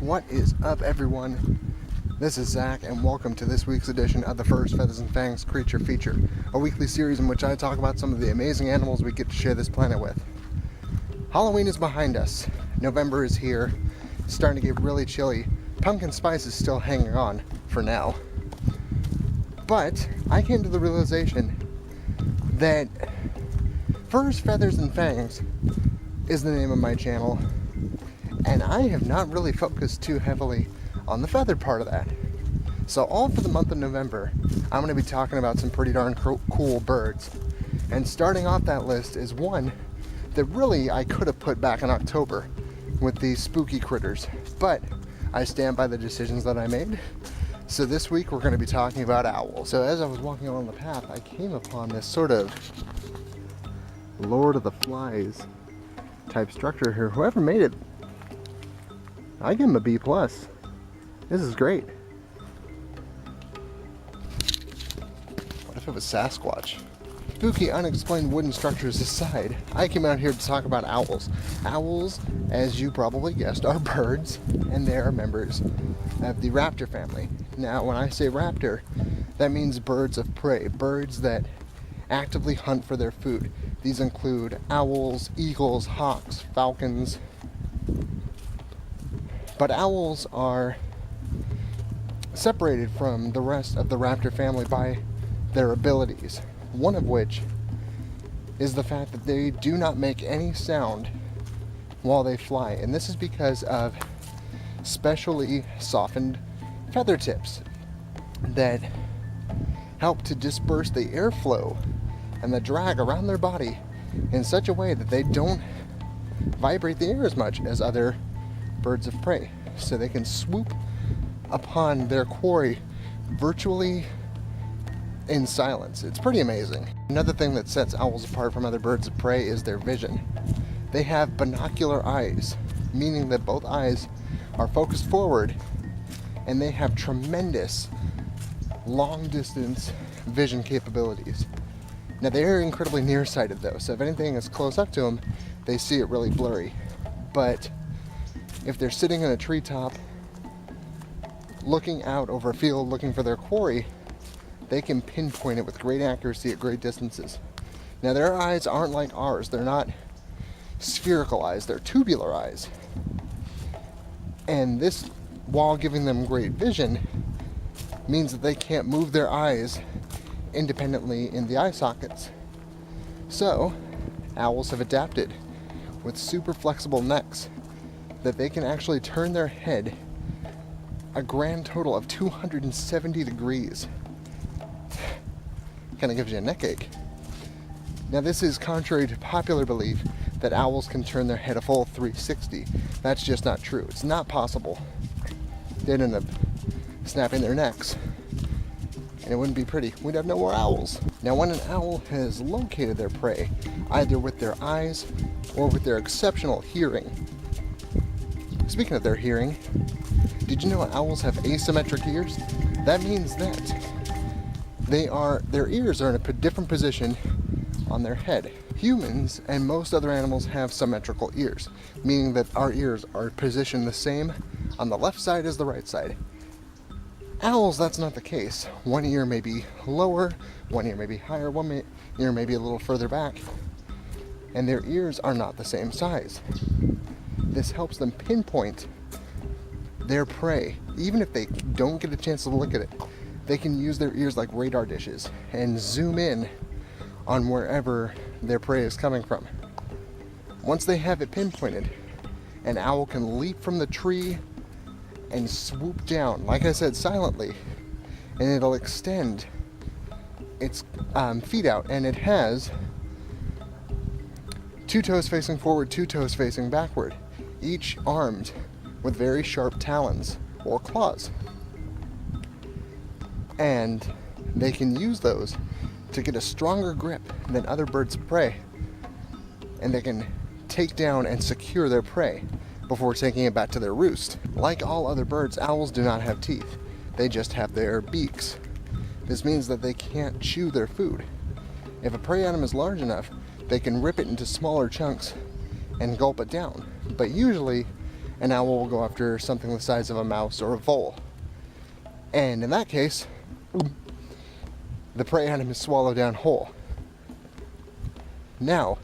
What is up, everyone? This is Zach, and welcome to this week's edition of the Furs, Feathers, and Fangs Creature Feature, a weekly series in which I talk about some of the amazing animals we get to share this planet with. Halloween is behind us. November is here. It's starting to get really chilly. Pumpkin spice is still hanging on for now. But I came to the realization that Furs, Feathers, and Fangs is the name of my channel, and I have not really focused too heavily on the feathered part of that. So all for the month of November, I'm going to be talking about some pretty darn cool birds. And starting off that list is one that really I could have put back in October with these spooky critters, but I stand by the decisions that I made. So this week we're going to be talking about owls. So as I was walking along the path, I came upon this sort of Lord of the Flies type structure here. Whoever made it, I give him a B+. This is great. What if it was Sasquatch? Spooky, unexplained wooden structures aside, I came out here to talk about owls. Owls, as you probably guessed, are birds, and they are members of the raptor family. Now, when I say raptor, that means birds of prey, birds that actively hunt for their food. These include owls, eagles, hawks, falcons. But owls are separated from the rest of the raptor family by their abilities, one of which is the fact that they do not make any sound while they fly, and this is because of specially softened feather tips that help to disperse the airflow and the drag around their body in such a way that they don't vibrate the air as much as other birds of prey, so they can swoop upon their quarry virtually in silence. It's pretty amazing. Another thing that sets owls apart from other birds of prey is their vision. They have binocular eyes, meaning that both eyes are focused forward, and they have tremendous long distance vision capabilities. Now, they are incredibly nearsighted though, so if anything is close up to them, they see it really blurry. But if they're sitting in a treetop looking out over a field looking for their quarry, they can pinpoint it with great accuracy at great distances. Now, their eyes aren't like ours. They're not spherical eyes, they're tubular eyes. And this, while giving them great vision, means that they can't move their eyes independently in the eye sockets. So, owls have adapted with super flexible necks that they can actually turn their head a grand total of 270 degrees. Kind of gives you a neck ache. Now, this is contrary to popular belief that owls can turn their head a full 360. That's just not true. It's not possible. They'd end up snapping their necks, and it wouldn't be pretty. We'd have no more owls. Now, when an owl has located their prey, either with their eyes or with their exceptional hearing. Speaking of their hearing, did you know owls have asymmetric ears? That means that their ears are in a different position on their head. Humans and most other animals have symmetrical ears, meaning that our ears are positioned the same on the left side as the right side. Owls, that's not the case. One ear may be lower, one ear may be higher, one ear may be a little further back, and their ears are not the same size. This helps them pinpoint their prey. Even if they don't get a chance to look at it, they can use their ears like radar dishes and zoom in on wherever their prey is coming from. Once they have it pinpointed, an owl can leap from the tree and swoop down, like I said, silently, and it'll extend its feet out, and it has 2 toes facing forward, 2 toes facing backward, each armed with very sharp talons or claws. And they can use those to get a stronger grip than other birds of prey, and they can take down and secure their prey before taking it back to their roost. Like all other birds, owls do not have teeth. They just have their beaks. This means that they can't chew their food. If a prey item is large enough, they can rip it into smaller chunks and gulp it down. But usually, an owl will go after something the size of a mouse or a vole. And in that case, the prey item is swallowed down whole. Now,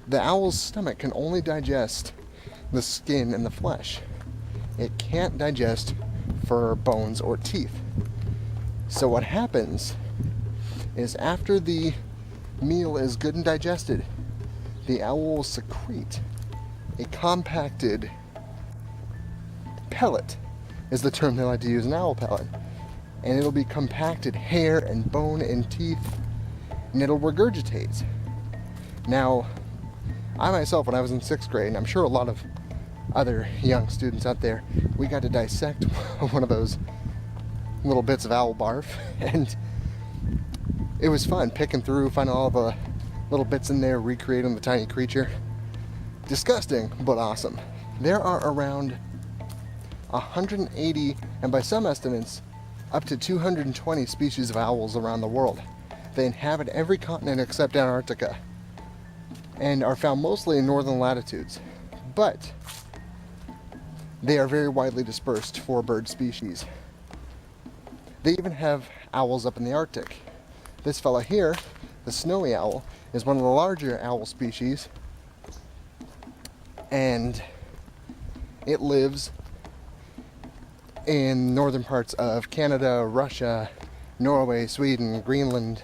the owl's stomach can only digest the skin and the flesh. It can't digest fur, bones, or teeth. So what happens is after the meal is good and digested, the owl will secrete a compacted pellet, is the term they like to use, an owl pellet. And it'll be compacted hair and bone and teeth, and it'll regurgitate. Now, I myself, when I was in 6th grade, and I'm sure a lot of other young students out there, we got to dissect one of those little bits of owl barf, and it was fun picking through, finding all the little bits in there, recreating the tiny creature. Disgusting, but awesome. There are around 180, and by some estimates, up to 220 species of owls around the world. They inhabit every continent except Antarctica, and are found mostly in northern latitudes. But they are very widely dispersed for bird species. They even have owls up in the Arctic. This fella here, the snowy owl, is one of the larger owl species, and it lives in northern parts of Canada, Russia, Norway, Sweden, Greenland,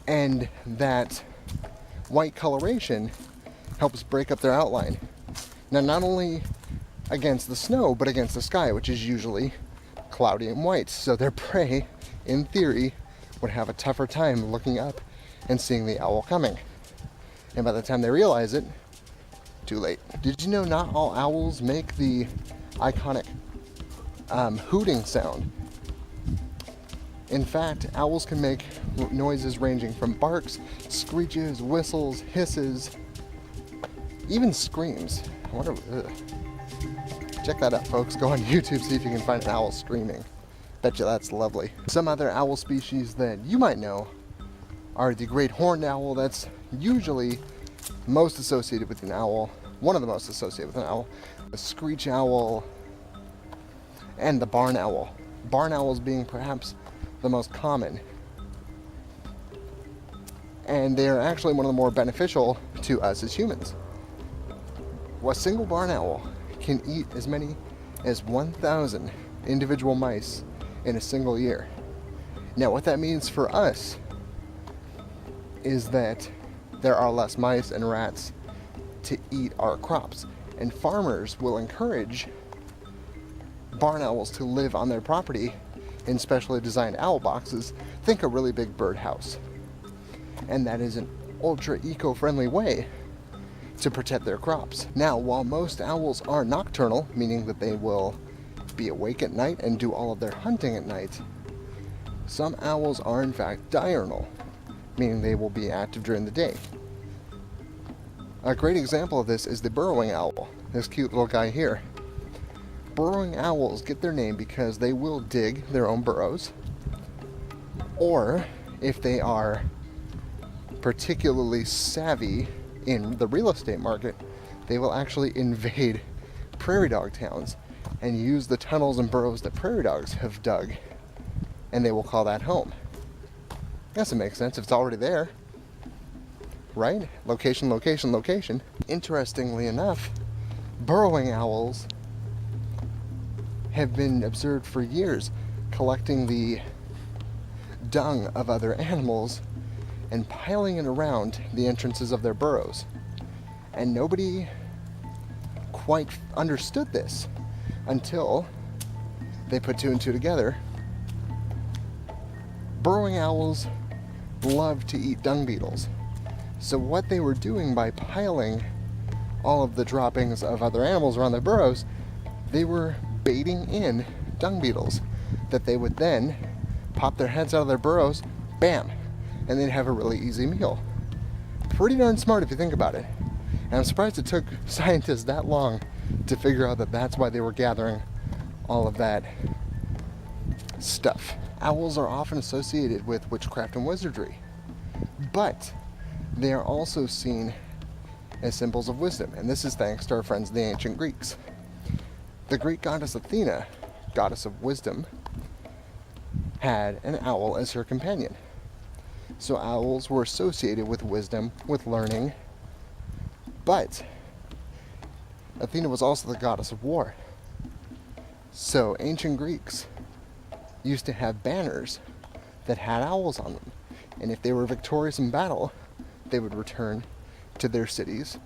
and that white coloration helps break up their outline. Now, not only against the snow, but against the sky, which is usually cloudy and white. So their prey, in theory, would have a tougher time looking up and seeing the owl coming. And by the time they realize it, too late. Did you know not all owls make the iconic hooting sound? In fact, owls can make noises ranging from barks, screeches, whistles, hisses, even screams. I wonder. Check that out, folks. Go on YouTube, see if you can find an owl screaming. Bet you that's lovely. Some other owl species that you might know are the great horned owl. That's usually most associated with an owl. One of the most associated with an owl. The screech owl and the barn owl. Barn owls being perhaps the most common. And they are actually one of the more beneficial to us as humans. A single barn owl can eat as many as 1,000 individual mice in a single year. Now, what that means for us is that there are less mice and rats to eat our crops, and farmers will encourage barn owls to live on their property in specially designed owl boxes. Think a really big birdhouse. And that is an ultra eco-friendly way to protect their crops. Now, while most owls are nocturnal, meaning that they will be awake at night and do all of their hunting at night, some owls are in fact diurnal, meaning they will be active during the day. A great example of this is the burrowing owl, this cute little guy here. Burrowing owls get their name because they will dig their own burrows, or if they are particularly savvy in the real estate market, they will actually invade prairie dog towns and use the tunnels and burrows that prairie dogs have dug, and they will call that home. I guess it makes sense if it's already there, right? Location, location, location. Interestingly enough, burrowing owls have been observed for years collecting the dung of other animals and piling it around the entrances of their burrows. And nobody quite understood this until they put two and two together. Burrowing owls love to eat dung beetles. So what they were doing by piling all of the droppings of other animals around their burrows, they were baiting in dung beetles that they would then pop their heads out of their burrows, bam, and they'd have a really easy meal. Pretty darn smart if you think about it. And I'm surprised it took scientists that long to figure out that that's why they were gathering all of that stuff. Owls are often associated with witchcraft and wizardry, but they are also seen as symbols of wisdom, and this is thanks to our friends the ancient Greeks. The Greek goddess Athena, goddess of wisdom, had an owl as her companion. So owls were associated with wisdom, with learning, but Athena was also the goddess of war. So ancient Greeks used to have banners that had owls on them. And if they were victorious in battle, they would return to their cities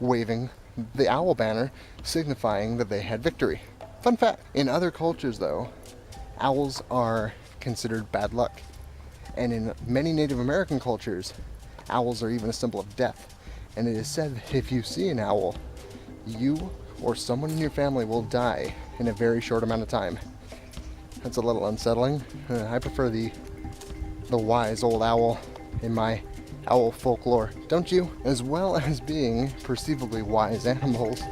waving the owl banner, signifying that they had victory. Fun fact. In other cultures, though, owls are considered bad luck. And in many Native American cultures, owls are even a symbol of death. And it is said that if you see an owl, you or someone in your family will die in a very short amount of time. That's a little unsettling. I prefer the wise old owl in my owl folklore, don't you? As well as being perceivably wise animals,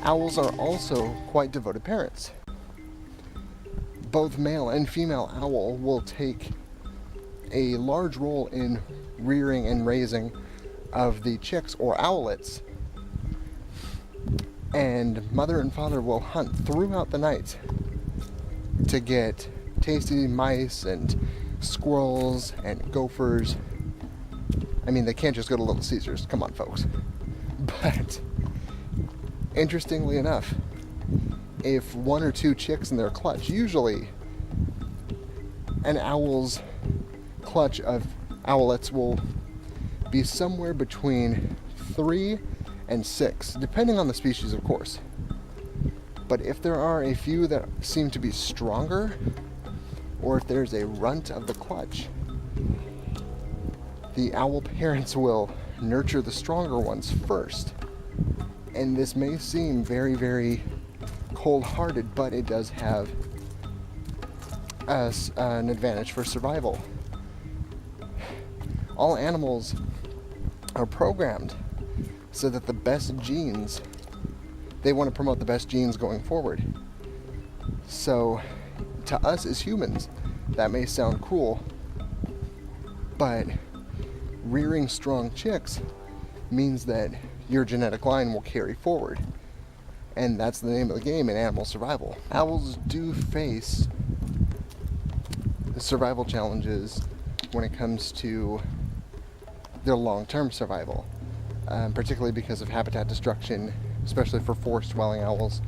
owls are also quite devoted parents. Both male and female owl will take a large role in rearing and raising of the chicks or owlets, and mother and father will hunt throughout the night to get tasty mice and squirrels and gophers. I mean, they can't just go to Little Caesars. Come on, folks. But interestingly enough, if one or two chicks in their clutch, usually an owl's clutch of owlets will be somewhere between 3 and 6, depending on the species, of course. But if there are a few that seem to be stronger, or if there's a runt of the clutch, the owl parents will nurture the stronger ones first. And this may seem very, very cold-hearted, but it does have an advantage for survival. All animals are programmed so that the best genes, they want to promote the best genes going forward. So to us as humans, that may sound cool, but rearing strong chicks means that your genetic line will carry forward. And that's the name of the game in animal survival. Owls do face survival challenges when it comes to their long-term survival, particularly because of habitat destruction, especially for forest-dwelling owls,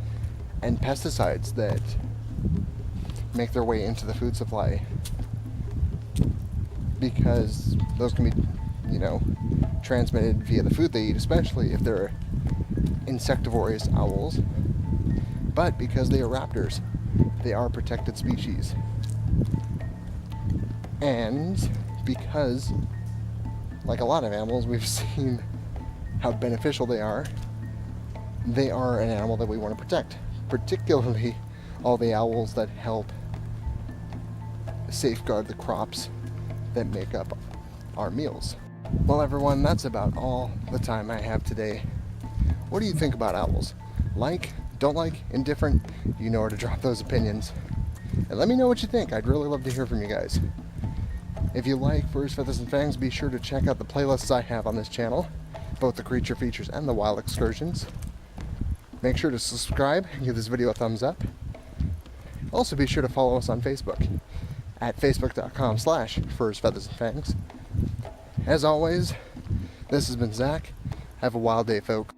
and pesticides that make their way into the food supply, because those can be, transmitted via the food they eat, especially if they're insectivorous owls. But because they are raptors, they are a protected species. And because, like a lot of animals, we've seen how beneficial they are an animal that we want to protect, particularly all the owls that help safeguard the crops that make up our meals. Well, everyone, that's about all the time I have today. What do you think about owls? Like, don't like, indifferent? You know where to drop those opinions. And let me know what you think. I'd really love to hear from you guys. If you like Furs, Feathers, and Fangs, be sure to check out the playlists I have on this channel, both the creature features and the wild excursions. Make sure to subscribe and give this video a thumbs up. Also, be sure to follow us on Facebook at facebook.com/Furs, Feathers, and Fangs. As always, this has been Zach. Have a wild day, folks.